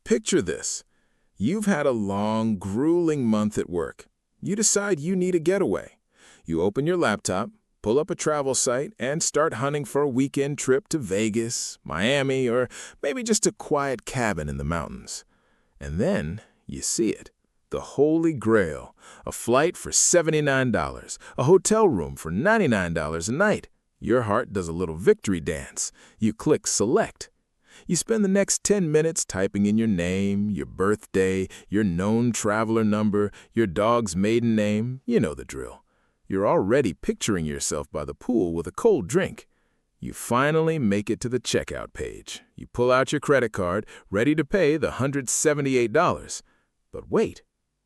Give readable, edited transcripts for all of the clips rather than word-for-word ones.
Picture this. You've had a long, grueling month at work. You decide you need a getaway. You open your laptop, pull up a travel site, and start hunting for a weekend trip to Vegas, Miami, or maybe just a quiet cabin in the mountains. And then you see it. The Holy Grail. A flight for $79, a hotel room for $99 a night. Your heart does a little victory dance. You click Select. You spend the next 10 minutes typing in your name, your birthday, your known traveler number, your dog's maiden name. You know the drill. You're already picturing yourself by the pool with a cold drink. You finally make it to the checkout page. You pull out your credit card, ready to pay the $178. But wait,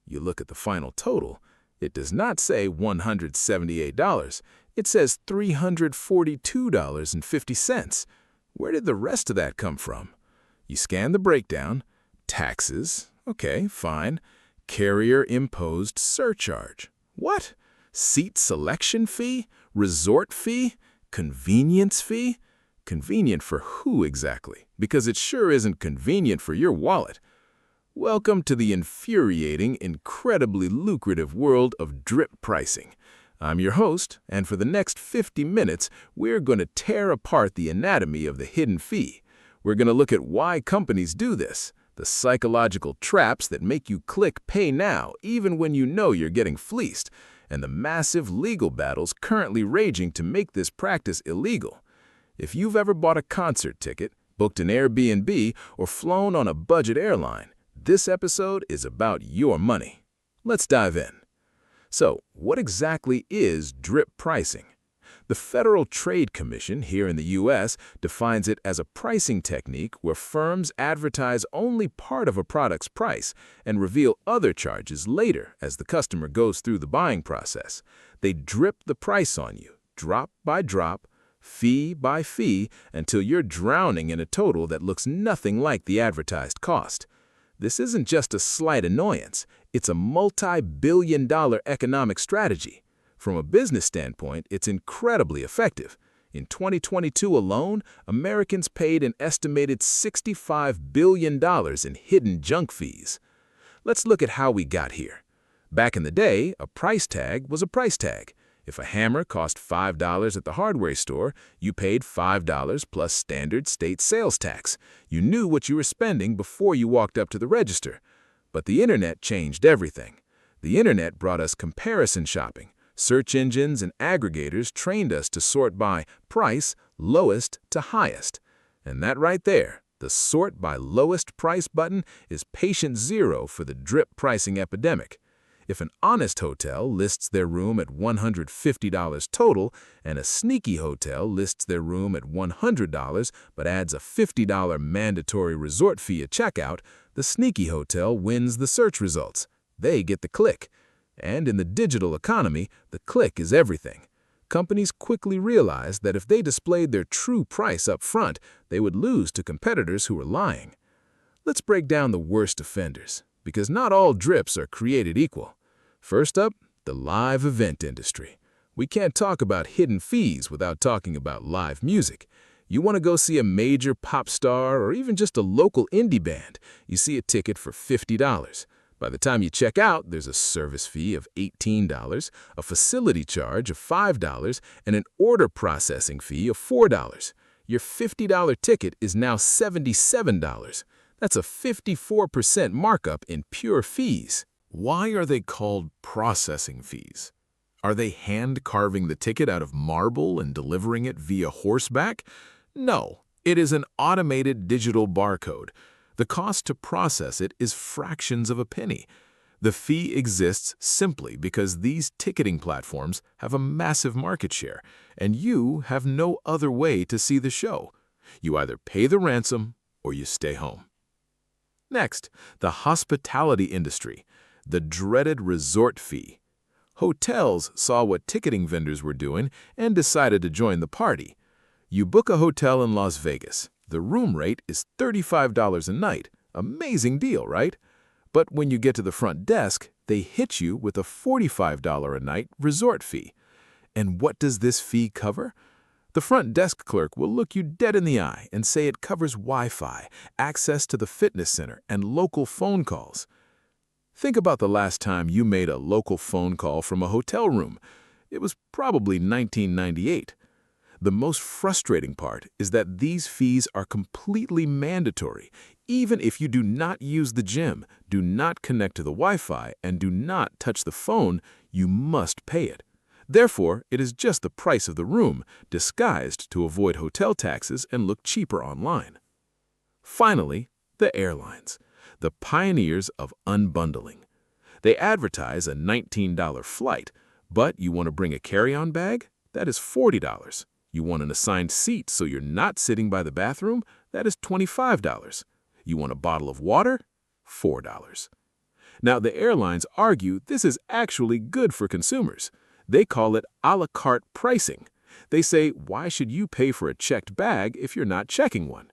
you look at the final total. It does not say $178. It says $342.50. Where did the rest of that come from? You scan the breakdown. Taxes. Okay, fine. Carrier-imposed surcharge. What? Seat selection fee? Resort fee? Convenience fee? Convenient for who exactly? Because it sure isn't convenient for your wallet. Welcome to the infuriating, incredibly lucrative world of drip pricing. I'm your host, and for the next 50 minutes, we're going to tear apart the anatomy of the hidden fee. We're going to look at why companies do this, the psychological traps that make you click pay now even when you know you're getting fleeced, and the massive legal battles currently raging to make this practice illegal. If you've ever bought a concert ticket, booked an Airbnb, or flown on a budget airline, this episode is about your money. Let's dive in. So, what exactly is drip pricing? The Federal Trade Commission here in the U.S. defines it as a pricing technique where firms advertise only part of a product's price and reveal other charges later as the customer goes through the buying process. They drip the price on you, drop by drop, fee by fee, until you're drowning in a total that looks nothing like the advertised cost. This isn't just a slight annoyance, it's a multi-billion-dollar economic strategy. From a business standpoint, it's incredibly effective. In 2022 alone, Americans paid an estimated $65 billion in hidden junk fees. Let's look at how we got here. Back in the day, a price tag was a price tag. If a hammer cost $5 at the hardware store, you paid $5 plus standard state sales tax. You knew what you were spending before you walked up to the register. But the internet changed everything. The internet brought us comparison shopping. Search engines and aggregators trained us to sort by price, lowest to highest. And that right there, the sort by lowest price button, is patient zero for the drip pricing epidemic. If an honest hotel lists their room at $150 total and a sneaky hotel lists their room at $100 but adds a $50 mandatory resort fee at checkout, the sneaky hotel wins the search results. They get the click. And in the digital economy, the click is everything. Companies quickly realized that if they displayed their true price up front, they would lose to competitors who were lying. Let's break down the worst offenders, because not all drips are created equal. First up, the live event industry. We can't talk about hidden fees without talking about live music. You want to go see a major pop star or even just a local indie band, you see a ticket for $50. By the time you check out, there's a service fee of $18, a facility charge of $5, and an order processing fee of $4. Your $50 ticket is now $77. That's a 54% markup in pure fees. Why are they called processing fees? Are they hand-carving the ticket out of marble and delivering it via horseback? No, it is an automated digital barcode. The cost to process it is fractions of a penny. The fee exists simply because these ticketing platforms have a massive market share, and you have no other way to see the show. You either pay the ransom or you stay home. Next, the hospitality industry, the dreaded resort fee. Hotels saw what ticketing vendors were doing and decided to join the party. You book a hotel in Las Vegas. The room rate is $35 a night. Amazing deal, right? But when you get to the front desk, they hit you with a $45 a night resort fee. And what does this fee cover? The front desk clerk will look you dead in the eye and say it covers Wi-Fi, access to the fitness center, and local phone calls. Think about the last time you made a local phone call from a hotel room. It was probably 1998. The most frustrating part is that these fees are completely mandatory. Even if you do not use the gym, do not connect to the Wi-Fi, and do not touch the phone, you must pay it. Therefore, it is just the price of the room, disguised to avoid hotel taxes and look cheaper online. Finally, the airlines, the pioneers of unbundling. They advertise a $19 flight, but you want to bring a carry-on bag? That is $40. You want an assigned seat so you're not sitting by the bathroom? That is $25. You want a bottle of water? $4. Now, the airlines argue this is actually good for consumers. They call it a la carte pricing. They say, why should you pay for a checked bag if you're not checking one?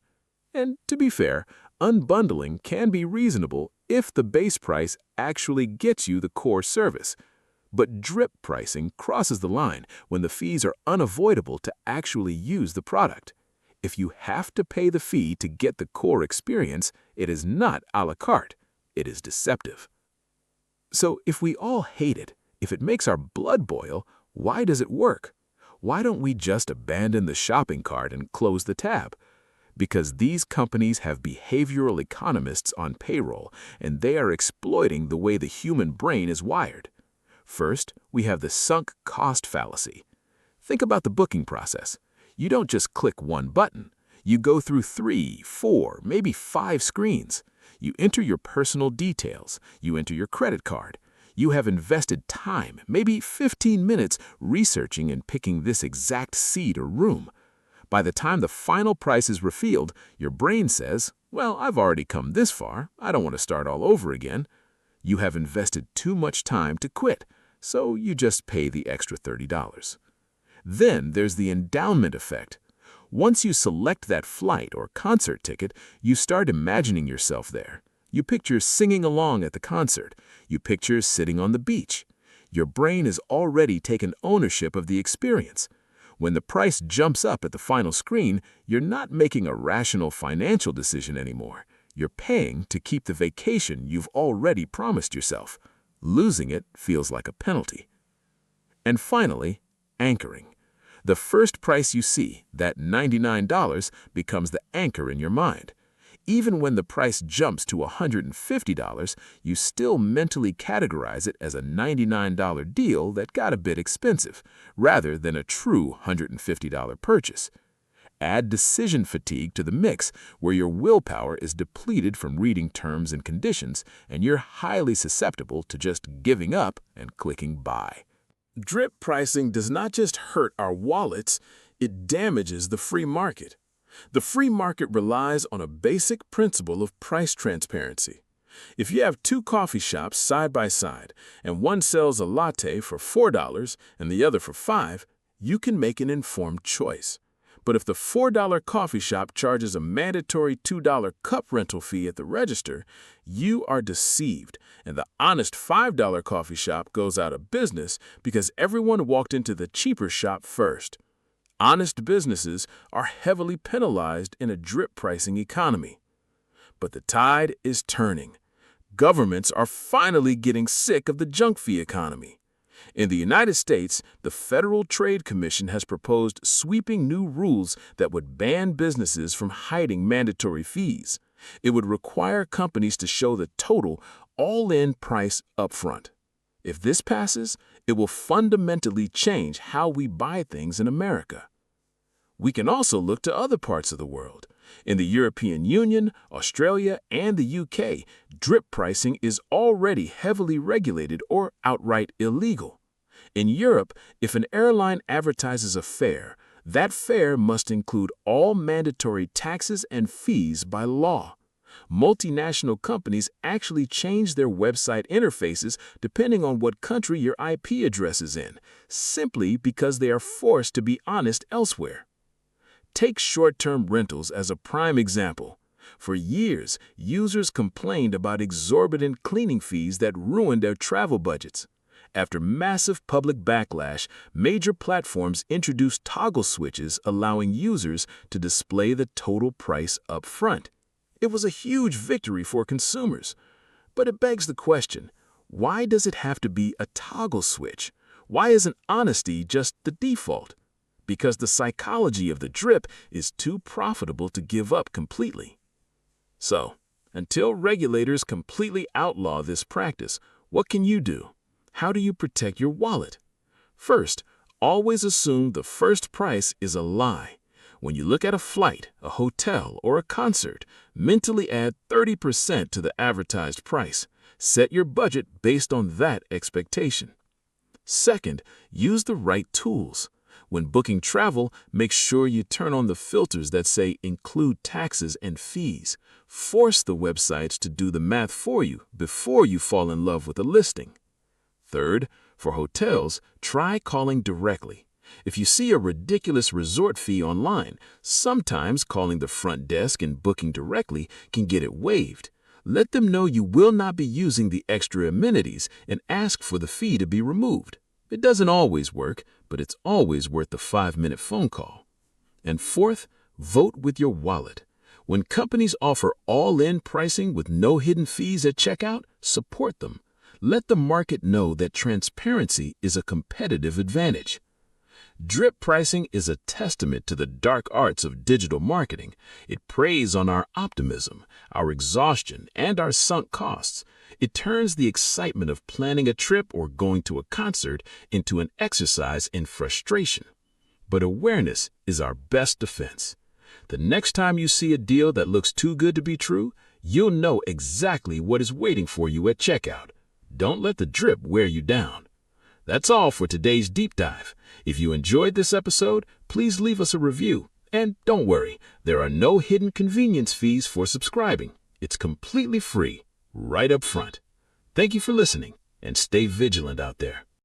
And to be fair, unbundling can be reasonable if the base price actually gets you the core service. But drip pricing crosses the line when the fees are unavoidable to actually use the product. If you have to pay the fee to get the core experience, it is not a la carte. It is deceptive. So if we all hate it, if it makes our blood boil, why does it work? Why don't we just abandon the shopping cart and close the tab? Because these companies have behavioral economists on payroll, and they are exploiting the way the human brain is wired. First, we have the sunk cost fallacy. Think about the booking process. You don't just click one button. You go through 3, 4, maybe 5 screens. You enter your personal details. You enter your credit card. You have invested time, maybe 15 minutes, researching and picking this exact seat or room. By the time the final price is revealed, your brain says, well, I've already come this far. I don't want to start all over again. You have invested too much time to quit, so you just pay the extra $30. Then there's the endowment effect. Once you select that flight or concert ticket, you start imagining yourself there. You picture singing along at the concert. You picture sitting on the beach. Your brain has already taken ownership of the experience. When the price jumps up at the final screen, you're not making a rational financial decision anymore. You're paying to keep the vacation you've already promised yourself. Losing it feels like a penalty. And finally, anchoring. The first price you see, that $99, becomes the anchor in your mind. Even when the price jumps to $150, you still mentally categorize it as a $99 deal that got a bit expensive, rather than a true $150 purchase. Add decision fatigue to the mix, where your willpower is depleted from reading terms and conditions, and you're highly susceptible to just giving up and clicking buy. Drip pricing does not just hurt our wallets, it damages the free market. The free market relies on a basic principle of price transparency. If you have 2 coffee shops side by side, and one sells a latte for $4 and the other for $5, you can make an informed choice. But if the $4 coffee shop charges a mandatory $2 cup rental fee at the register, you are deceived, and the honest $5 coffee shop goes out of business because everyone walked into the cheaper shop first. Honest businesses are heavily penalized in a drip pricing economy. But the tide is turning. Governments are finally getting sick of the junk fee economy. In the United States, the Federal Trade Commission has proposed sweeping new rules that would ban businesses from hiding mandatory fees. It would require companies to show the total, all-in price upfront. If this passes, it will fundamentally change how we buy things in America. We can also look to other parts of the world. In the European Union, Australia, and the UK, drip pricing is already heavily regulated or outright illegal. In Europe, if an airline advertises a fare, that fare must include all mandatory taxes and fees by law. Multinational companies actually change their website interfaces depending on what country your IP address is in, simply because they are forced to be honest elsewhere. Take short-term rentals as a prime example. For years, users complained about exorbitant cleaning fees that ruined their travel budgets. After massive public backlash, major platforms introduced toggle switches allowing users to display the total price up front. It was a huge victory for consumers. But it begs the question, why does it have to be a toggle switch? Why isn't honesty just the default? Because the psychology of the drip is too profitable to give up completely. So, until regulators completely outlaw this practice, what can you do? How do you protect your wallet? First, always assume the first price is a lie. When you look at a flight, a hotel, or a concert, mentally add 30% to the advertised price. Set your budget based on that expectation. Second, use the right tools. When booking travel, make sure you turn on the filters that say include taxes and fees. Force the websites to do the math for you before you fall in love with a listing. Third, for hotels, try calling directly. If you see a ridiculous resort fee online, sometimes calling the front desk and booking directly can get it waived. Let them know you will not be using the extra amenities and ask for the fee to be removed. It doesn't always work, but it's always worth the 5-minute phone call. And fourth, vote with your wallet. When companies offer all-in pricing with no hidden fees at checkout, support them. Let the market know that transparency is a competitive advantage. Drip pricing is a testament to the dark arts of digital marketing. It preys on our optimism, our exhaustion, and our sunk costs. It turns the excitement of planning a trip or going to a concert into an exercise in frustration. But awareness is our best defense. The next time you see a deal that looks too good to be true, you'll know exactly what is waiting for you at checkout. Don't let the drip wear you down. That's all for today's deep dive. If you enjoyed this episode, please leave us a review. And don't worry, there are no hidden convenience fees for subscribing. It's completely free, right up front. Thank you for listening, and stay vigilant out there.